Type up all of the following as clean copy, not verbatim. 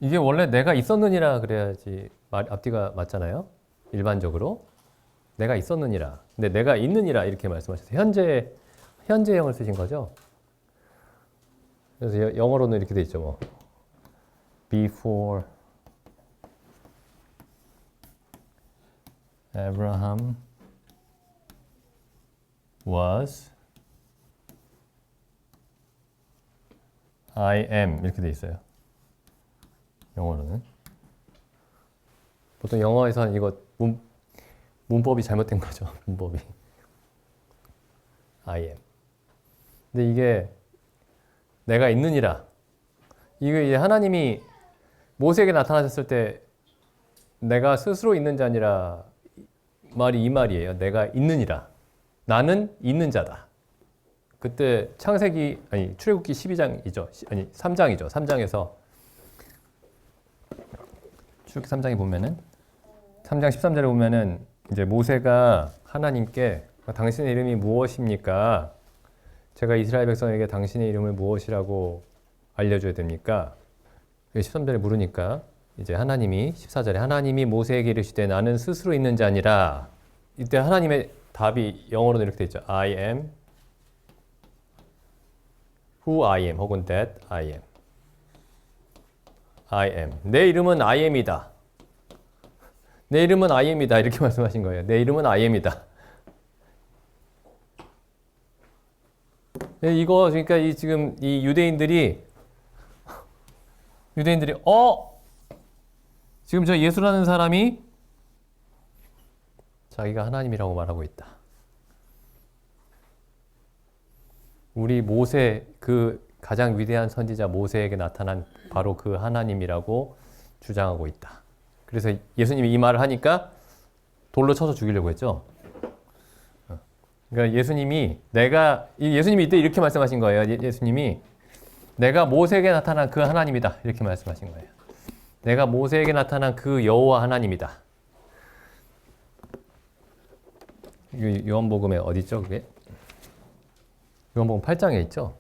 이게 원래 내가 있었느니라 그래야지 앞뒤가 맞잖아요. 일반적으로 내가 있었느니라. 근데 내가 있느니라 이렇게 말씀하셨어요. 현재형을 쓰신 거죠. 그래서 영어로는 이렇게 돼 있죠. 뭐 before Abraham was I am 이렇게 돼 있어요. 영어로는. 보통 영어에서는 이거 문법이 잘못된 거죠. 문법이. I am. 근데 이게 내가 있느니라. 이게 이제 하나님이 모세에게 나타나셨을 때 내가 스스로 있는 자니라 말이 이 말이에요. 내가 있느니라. 나는 있는 자다. 그때 출애굽기 12장이죠. 아니 3장이죠. 3장에서 출애굽기 3장에 보면은 3장 13절에 보면은 이제 모세가 하나님께 당신의 이름이 무엇입니까? 제가 이스라엘 백성에게 당신의 이름을 무엇이라고 알려줘야 됩니까? 13절에 물으니까 이제 하나님이 14절에 하나님이 모세에게 이르시되 나는 스스로 있는 자 아니라 이때 하나님의 답이 영어로는 이렇게 되어 있죠. I am who I am 혹은 that I am. I am. 내 이름은 I am이다. 내 이름은 I am이다. 이렇게 말씀하신 거예요. 내 이름은 I am이다. 이거 그러니까 지금 이 유대인들이 지금 저 예수라는 사람이 자기가 하나님이라고 말하고 있다. 우리 모세 그 가장 위대한 선지자 모세에게 나타난 바로 그 하나님이라고 주장하고 있다. 그래서 예수님이 이 말을 하니까 돌로 쳐서 죽이려고 했죠. 그러니까 예수님이 이때 이렇게 말씀하신 거예요. 예수님이 내가 모세에게 나타난 그 하나님이다. 이렇게 말씀하신 거예요. 내가 모세에게 나타난 그 여호와 하나님이다. 요한복음에 어디 있죠, 그게? 요한복음 8장에 있죠?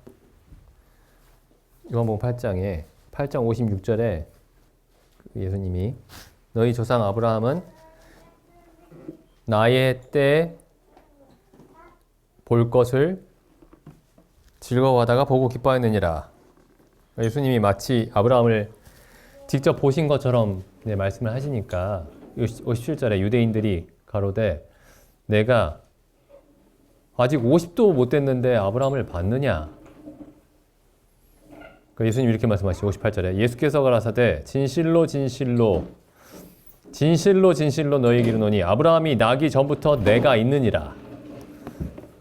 요한복음 8장 56절에 예수님이 너희 조상 아브라함은 나의 때 볼 것을 즐거워하다가 보고 기뻐하느니라. 예수님이 마치 아브라함을 직접 보신 것처럼 말씀을 하시니까 57절에 유대인들이 가로되 내가 아직 50도 못 됐는데 아브라함을 봤느냐? 예수님이 이렇게 말씀하시죠. 58절에 예수께서 가라사대 진실로 너희에게 이르노니 아브라함이 나기 전부터 내가 있느니라.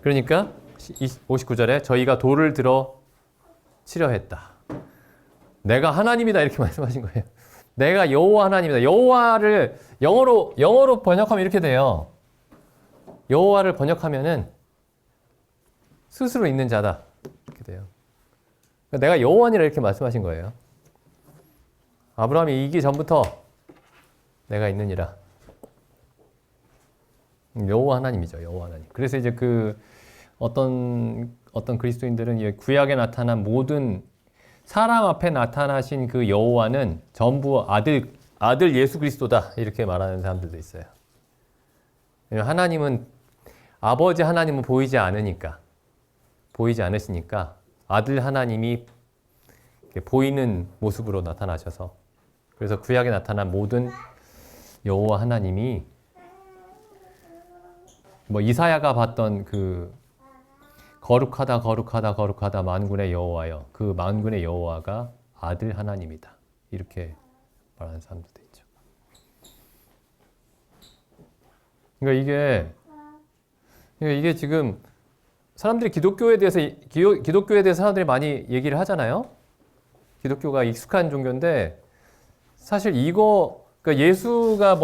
그러니까 59절에 저희가 돌을 들어 치려 했다. 내가 하나님이다 이렇게 말씀하신 거예요. 내가 여호와 하나님이다. 여호와를 영어로 번역하면 이렇게 돼요. 여호와를 번역하면은 스스로 있는 자다 이렇게 돼요. 내가 여호와니라 이렇게 말씀하신 거예요. 아브라함이 이기 전부터 내가 있느니라. 여호와 하나님이죠. 여호와 하나님. 그래서 이제 어떤 그리스도인들은 구약에 나타난 모든 사람 앞에 나타나신 그 여호와는 전부 아들 예수 그리스도다 이렇게 말하는 사람들도 있어요. 아버지 하나님은 보이지 않으시니까 아들 하나님이 보이는 모습으로 나타나셔서 그래서 구약에 나타난 모든 여호와 하나님이 이사야가 봤던 그 거룩하다 만군의 여호와여 그 만군의 여호와가 아들 하나님이다 이렇게 말하는 사람들도 있죠. 그러니까 이게 지금 사람들이 기독교에 대해서 사람들이 많이 얘기를 하잖아요. 기독교가 익숙한 종교인데 사실 그러니까 예수가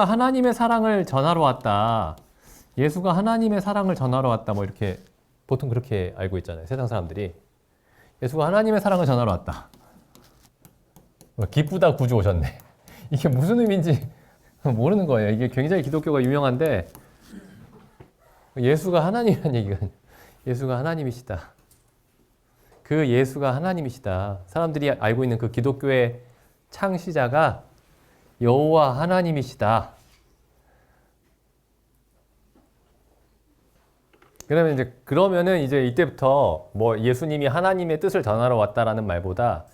하나님의 사랑을 전하러 왔다. 예수가 하나님의 사랑을 전하러 왔다. 이렇게 보통 그렇게 알고 있잖아요. 세상 사람들이. 예수가 하나님의 사랑을 전하러 왔다. 기쁘다 구주 오셨네. 이게 무슨 의미인지 모르는 거예요. 이게 굉장히 기독교가 유명한데 예수가 하나님이라는 얘기가 예수가 하나님이시다. 그 예수가 하나님이시다. 사람들이 알고 있는 그 기독교의 창시자가 여호와 하나님이시다. 그러면은 이제 이때부터 뭐 예수님이 하나님의 뜻을 전하러 왔다라는 말보다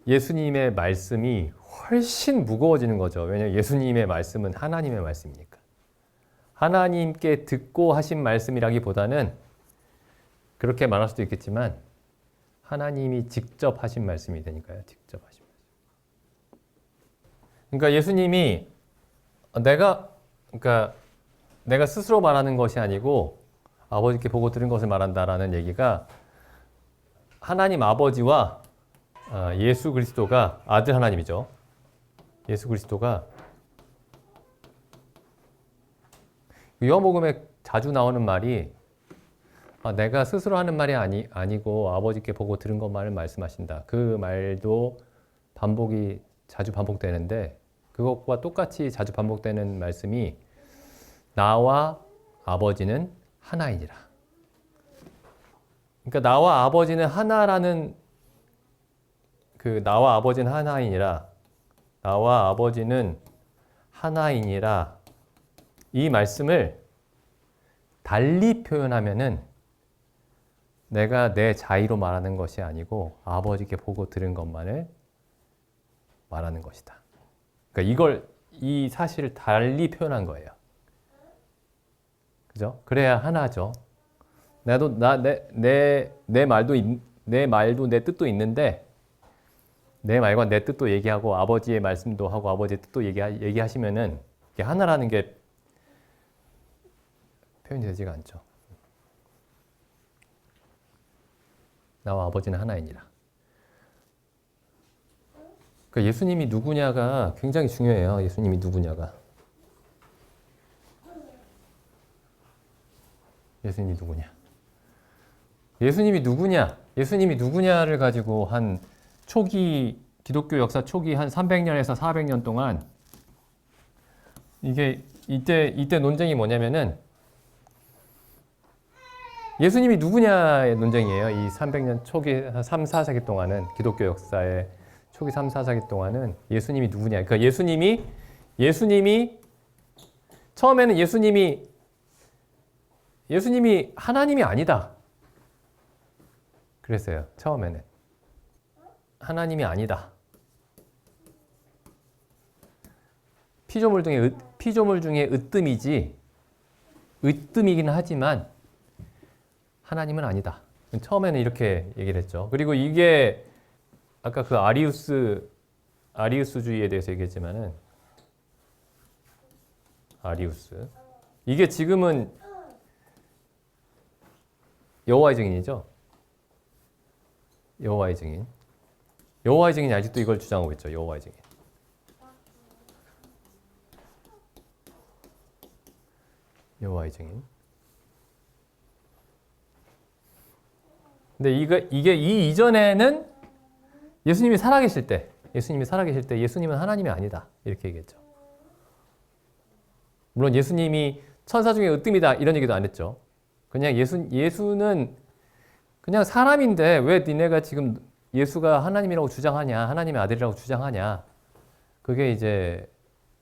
예수님의 말씀이 훨씬 무거워지는 거죠. 왜냐하면 예수님의 말씀은 하나님의 말씀이니까. 하나님께 듣고 하신 말씀이라기보다는 그렇게 말할 수도 있겠지만 하나님이 직접 하신 말씀이 되니까요. 직접 하신 말씀. 그러니까 예수님이 내가 스스로 말하는 것이 아니고 아버지께 보고 들은 것을 말한다라는 얘기가 하나님 아버지와 예수 그리스도가 아들 하나님이죠. 예수 그리스도가 요한복음에 자주 나오는 말이 내가 스스로 하는 말이 아니고 아버지께 보고 들은 것만을 말씀하신다. 그 말도 자주 반복되는데 그것과 똑같이 자주 반복되는 말씀이 나와 아버지는 하나이니라. 그러니까 나와 아버지는 하나라는 나와 아버지는 하나이니라. 나와 아버지는 하나이니라. 이 말씀을 달리 표현하면은 내가 내 자의로 말하는 것이 아니고 아버지께 보고 들은 것만을 말하는 것이다. 그러니까 이 사실을 달리 표현한 거예요. 그죠? 그래야 하나죠. 내 말도 내 뜻도 있는데 내 말과 내 뜻도 얘기하고 아버지의 말씀도 하고 아버지의 뜻도 얘기하시면은 이게 하나라는 게 표현이 되지가 않죠. 나와 아버지는 하나이니라. 그러니까 예수님이 누구냐가 굉장히 중요해요. 예수님이 누구냐가. 예수님이 누구냐. 예수님이 누구냐를 가지고 한 기독교 역사 초기 한 300년에서 400년 동안 이때 논쟁이 뭐냐면은 예수님이 누구냐의 논쟁이에요. 이 300년 초기 3, 4세기 동안은 기독교 역사의 초기 3, 4세기 동안은 예수님이 누구냐. 그러니까 예수님이 처음에는 예수님이 하나님이 아니다. 그랬어요. 처음에는. 하나님이 아니다. 피조물 중에 으뜸이긴 하지만 하나님은 아니다. 처음에는 이렇게 얘기를 했죠. 그리고 이게 아까 그 아리우스주의에 대해서 얘기했지만은 아리우스. 이게 지금은 여호와의 증인이죠. 여호와의 증인이 아직도 이걸 주장하고 있죠. 여호와의 증인. 여호와의 증인. 근데 이게 이 이전에는 예수님이 살아계실 때 예수님은 하나님이 아니다. 이렇게 얘기했죠. 물론 예수님이 천사 중에 으뜸이다. 이런 얘기도 안 했죠. 그냥 예수는 그냥 사람인데 왜 니네가 지금 예수가 하나님이라고 주장하냐, 하나님의 아들이라고 주장하냐. 그게 이제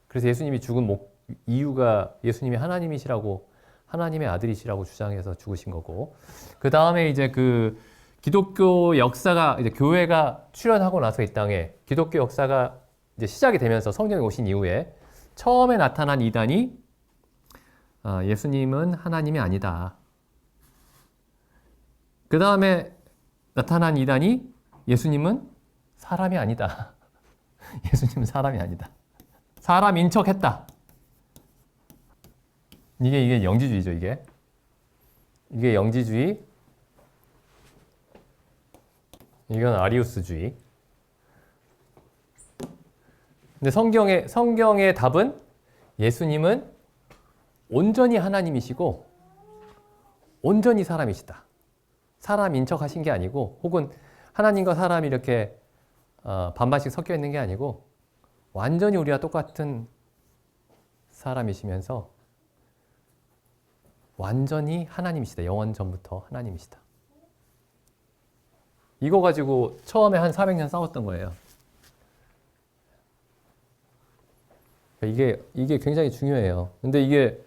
그래서 예수님이 죽은 이유가 예수님이 하나님이시라고 하나님의 아들이시라고 주장해서 죽으신 거고 그 다음에 이제 그 기독교 역사가 이제 교회가 출현하고 나서 이 땅에 기독교 역사가 이제 시작이 되면서 성령이 오신 이후에 처음에 나타난 이단이 예수님은 하나님이 아니다. 그 다음에 나타난 이단이 예수님은 사람이 아니다. 예수님은 사람이 아니다. 사람인 척했다. 이게 영지주의죠. 이게 영지주의. 이건 아리우스주의. 근데 성경의 답은 예수님은 온전히 하나님이시고 온전히 사람이시다. 사람인 척 하신 게 아니고 혹은 하나님과 사람이 이렇게 반반씩 섞여 있는 게 아니고 완전히 우리와 똑같은 사람이시면서 완전히 하나님이시다. 영원 전부터 하나님이시다. 이거 가지고 처음에 한 400년 싸웠던 거예요. 이게 굉장히 중요해요. 근데 이게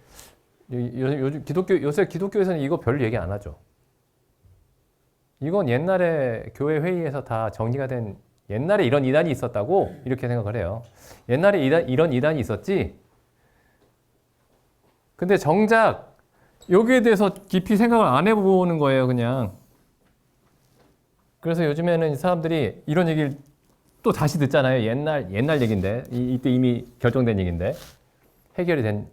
요즘 요새 기독교에서는 이거 별로 얘기 안 하죠. 이건 옛날에 교회 회의에서 다 정리가 된, 옛날에 이런 이단이 있었다고 이렇게 생각을 해요. 옛날에 이런 이단이 있었지. 근데 정작 여기에 대해서 깊이 생각을 안 해보는 거예요, 그냥. 그래서 요즘에는 사람들이 이런 얘기를 또 다시 듣잖아요. 옛날 얘기인데. 이때 이미 결정된 얘기인데. 해결이 된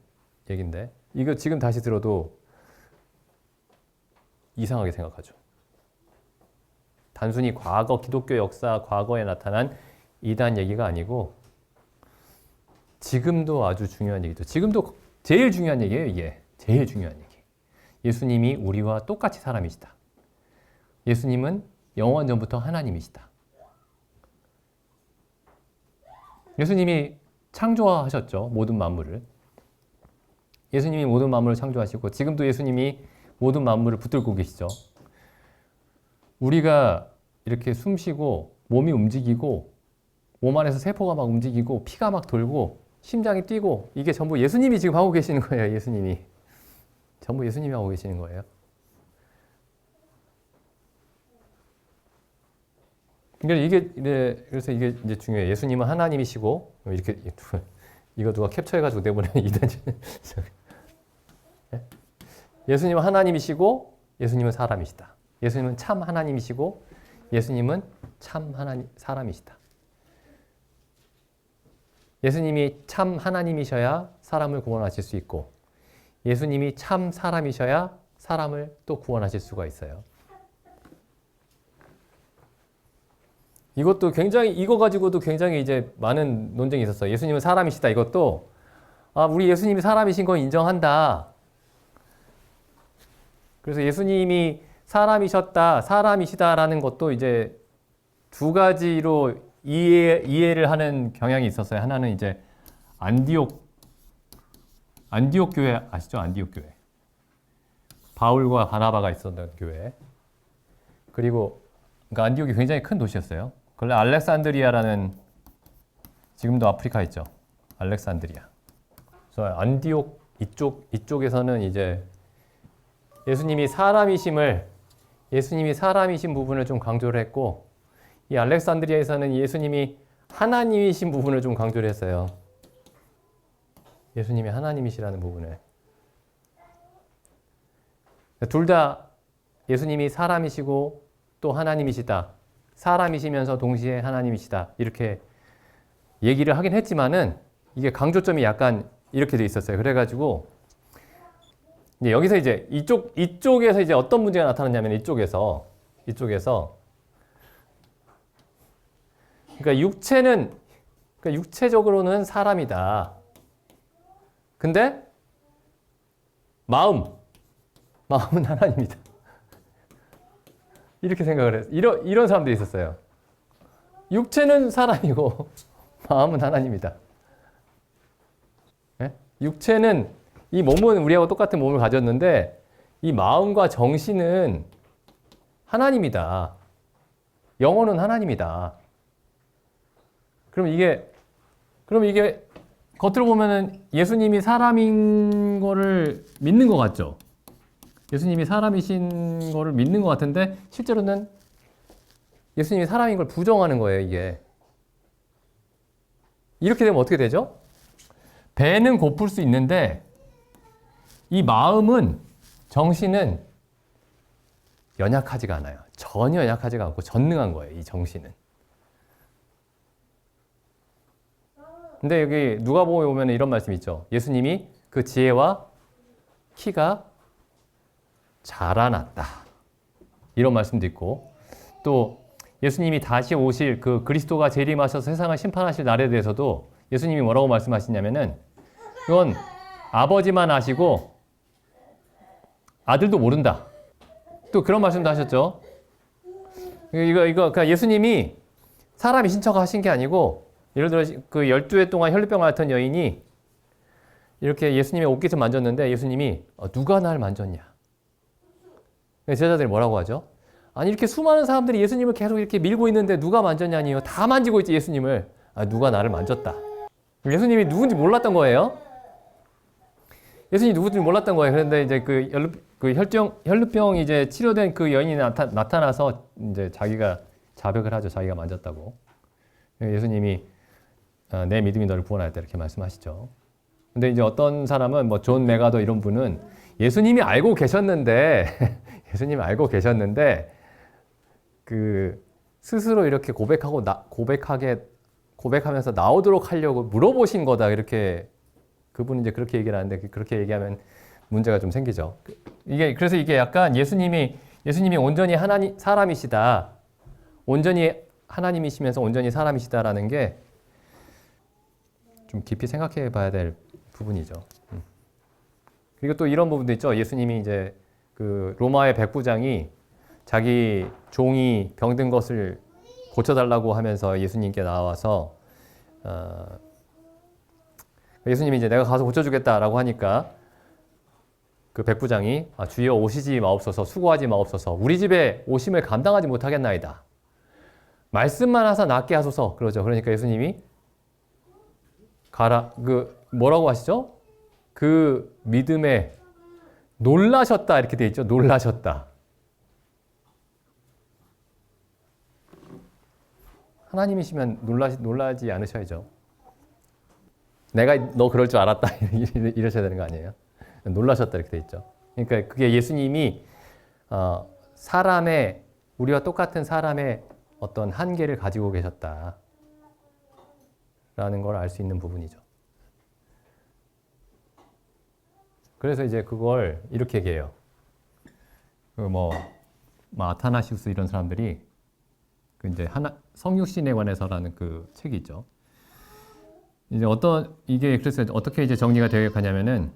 얘기인데. 이거 지금 다시 들어도 이상하게 생각하죠. 단순히 과거 기독교 역사, 과거에 나타난 이단 얘기가 아니고 지금도 아주 중요한 얘기죠. 지금도 제일 중요한 얘기예요, 이게. 제일 중요한 얘기. 예수님이 우리와 똑같이 사람이시다. 예수님은 영원 전부터 하나님이시다. 예수님이 창조하셨죠, 모든 만물을. 예수님이 모든 만물을 창조하시고 지금도 예수님이 모든 만물을 붙들고 계시죠. 우리가 이렇게 숨 쉬고 몸이 움직이고 몸 안에서 세포가 막 움직이고 피가 막 돌고 심장이 뛰고 이게 전부 예수님이 지금 하고 계시는 거예요. 예수님이. 전부 예수님이 하고 계시는 거예요. 그래서 이게 이제 중요해요. 예수님은 하나님이시고 이렇게 이거 누가 캡처해가지고 내보내면 이단. 예수님은 하나님이시고 예수님은 사람이시다. 예수님은 참 하나님이시고 예수님은 참 사람이시다. 예수님이 참 하나님이셔야 사람을 구원하실 수 있고 예수님이 참 사람이셔야 사람을 또 구원하실 수가 있어요. 이거 가지고도 굉장히 이제 많은 논쟁이 있었어요. 예수님은 사람이시다. 이것도, 우리 예수님이 사람이신 건 인정한다. 그래서 예수님이 사람이시다라는 것도 이제 두 가지로 이해를 하는 경향이 있었어요. 하나는 이제 안디옥 교회 아시죠? 안디옥 교회. 바울과 바나바가 있었던 교회. 그리고 그러니까 안디옥이 굉장히 큰 도시였어요. 원래 알렉산드리아라는, 지금도 아프리카 있죠. 알렉산드리아. 그래서 안디옥 이쪽에서는 이제 예수님이 사람이신 부분을 좀 강조를 했고, 이 알렉산드리아에서는 예수님이 하나님이신 부분을 좀 강조를 했어요. 예수님이 하나님이시라는 부분을. 둘 다 예수님이 사람이시고 또 하나님이시다. 사람이시면서 동시에 하나님이시다. 이렇게 얘기를 하긴 했지만은 이게 강조점이 약간 이렇게 돼 있었어요. 그래가지고 이제 여기서 이제 이쪽에서 이제 어떤 문제가 나타났냐면 이쪽에서 그러니까 육체적으로는 사람이다. 근데 마음은 하나님이다. 이렇게 생각을 해서 이런 사람들이 있었어요. 육체는 사람이고 마음은 하나님이다. 네? 육체는 이 몸은 우리하고 똑같은 몸을 가졌는데 이 마음과 정신은 하나님이다. 영혼은 하나님이다. 그럼 이게 겉으로 보면은 예수님이 사람인 거를 믿는 것 같죠? 예수님이 사람이신 거를 믿는 것 같은데 실제로는 예수님이 사람인 걸 부정하는 거예요, 이게. 이렇게 되면 어떻게 되죠? 배는 고플 수 있는데 이 마음은, 정신은 연약하지가 않아요. 전혀 연약하지가 않고 전능한 거예요, 이 정신은. 근데 여기 누가복음에 보면 이런 말씀이 있죠. 예수님이 그 지혜와 키가 자라났다. 이런 말씀도 있고, 또 예수님이 다시 오실 그 그리스도가 재림하셔서 세상을 심판하실 날에 대해서도 예수님이 뭐라고 말씀하시냐면은 이건 아버지만 아시고 아들도 모른다. 또 그런 말씀도 하셨죠. 그러니까 예수님이 사람이신 척 하신 게 아니고, 예를 들어 그 12해 동안 혈루병을 앓던 여인이 이렇게 예수님의 옷깃을 만졌는데 예수님이 누가 날 만졌냐? 제자들이 뭐라고 하죠? 아니 이렇게 수많은 사람들이 예수님을 계속 이렇게 밀고 있는데 누가 만졌냐니요. 다 만지고 있지 예수님을. 아, 누가 나를 만졌다. 예수님이 누군지 몰랐던 거예요. 예수님이 누군지 몰랐던 거예요. 그런데 이제 그 혈루병 이제 치료된 그 여인이 나타나서 이제 자기가 자백을 하죠. 자기가 만졌다고. 예수님이 내 믿음이 너를 구원하였다 이렇게 말씀하시죠. 근데 이제 어떤 사람은 뭐 존 메가더 이런 분은 예수님이 알고 계셨는데 예수님이 알고 계셨는데 그 스스로 이렇게 고백하면서 나오도록 하려고 물어보신 거다 이렇게 그분은 이제 그렇게 얘기를 하는데 그렇게 얘기하면 문제가 좀 생기죠. 그래서 이게 약간 예수님이 온전히 하나님 사람이시다. 온전히 하나님이시면서 온전히 사람이시다라는 게 좀 깊이 생각해 봐야 될 부분이죠. 그리고 또 이런 부분도 있죠. 예수님이 이제 그 로마의 백부장이 자기 종이 병든 것을 고쳐달라고 하면서 예수님께 나와서 예수님이 이제 내가 가서 고쳐주겠다라고 하니까 그 백부장이 주여 오시지 마옵소서 수고하지 마옵소서 우리 집에 오심을 감당하지 못하겠나이다. 말씀만 하사 낫게 하소서 그러죠. 그러니까 예수님이 가라 뭐라고 하시죠? 그 믿음에 놀라셨다 이렇게 돼 있죠. 놀라셨다. 하나님이시면 놀라지 않으셔야죠. 내가 너 그럴 줄 알았다 이러셔야 되는 거 아니에요? 놀라셨다 이렇게 돼 있죠. 그러니까 그게 예수님이 우리와 똑같은 사람의 어떤 한계를 가지고 계셨다라는 걸 알 수 있는 부분이죠. 그래서 이제 그걸 이렇게 얘기해요. 아타나시우스 이런 사람들이 이제 성육신에 관해서라는 그 책이 있죠. 이제 이게 그래서 어떻게 이제 정리가 되겠냐면은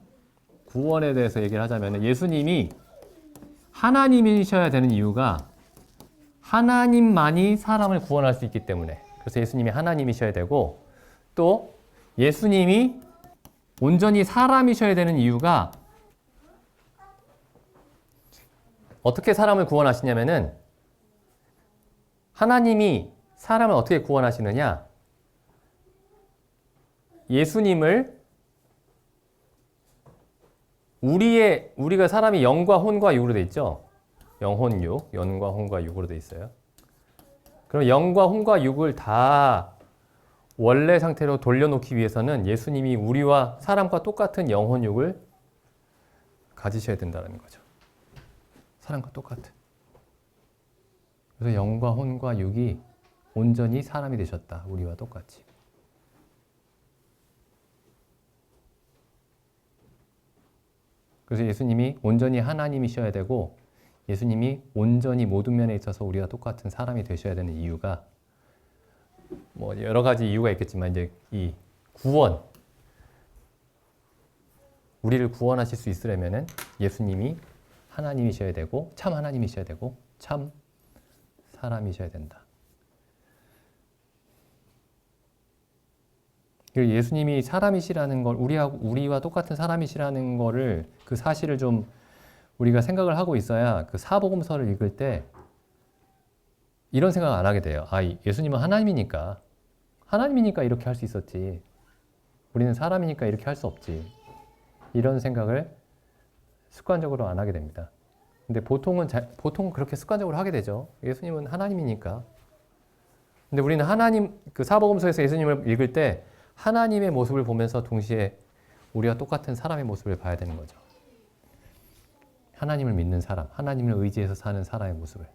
구원에 대해서 얘기를 하자면은 예수님이 하나님이셔야 되는 이유가 하나님만이 사람을 구원할 수 있기 때문에 그래서 예수님이 하나님이셔야 되고 또 예수님이 온전히 사람이셔야 되는 이유가 어떻게 사람을 구원하시냐면은 하나님이 사람을 어떻게 구원하시느냐? 예수님을 우리가 사람이 영과 혼과 육으로 돼 있죠. 영혼 육, 영과 혼과 육으로 돼 있어요. 그럼 영과 혼과 육을 다 원래 상태로 돌려놓기 위해서는 예수님이 우리와 사람과 똑같은 영혼 육을 가지셔야 된다는 거죠. 사람과 똑같은. 그래서 영과 혼과 육이 온전히 사람이 되셨다. 우리와 똑같이. 그래서 예수님이 온전히 하나님이셔야 되고 예수님이 온전히 모든 면에 있어서 우리와 똑같은 사람이 되셔야 되는 이유가 뭐 여러 가지 이유가 있겠지만 이제 이 구원 우리를 구원하실 수 있으려면은 예수님이 하나님이셔야 되고 참 하나님이셔야 되고 참 사람이셔야 된다. 예수님이 사람이시라는 걸 우리와 똑같은 사람이시라는 거를 그 사실을 좀 우리가 생각을 하고 있어야 그 사복음서를 읽을 때 이런 생각 안 하게 돼요. 예수님은 하나님이니까 이렇게 할 수 있었지. 우리는 사람이니까 이렇게 할 수 없지. 이런 생각을 습관적으로 안 하게 됩니다. 근데 보통은 그렇게 습관적으로 하게 되죠. 예수님은 하나님이니까. 근데 우리는 그 사복음서에서 예수님을 읽을 때 하나님의 모습을 보면서 동시에 우리와 똑같은 사람의 모습을 봐야 되는 거죠. 하나님을 믿는 사람, 하나님을 의지해서 사는 사람의 모습을.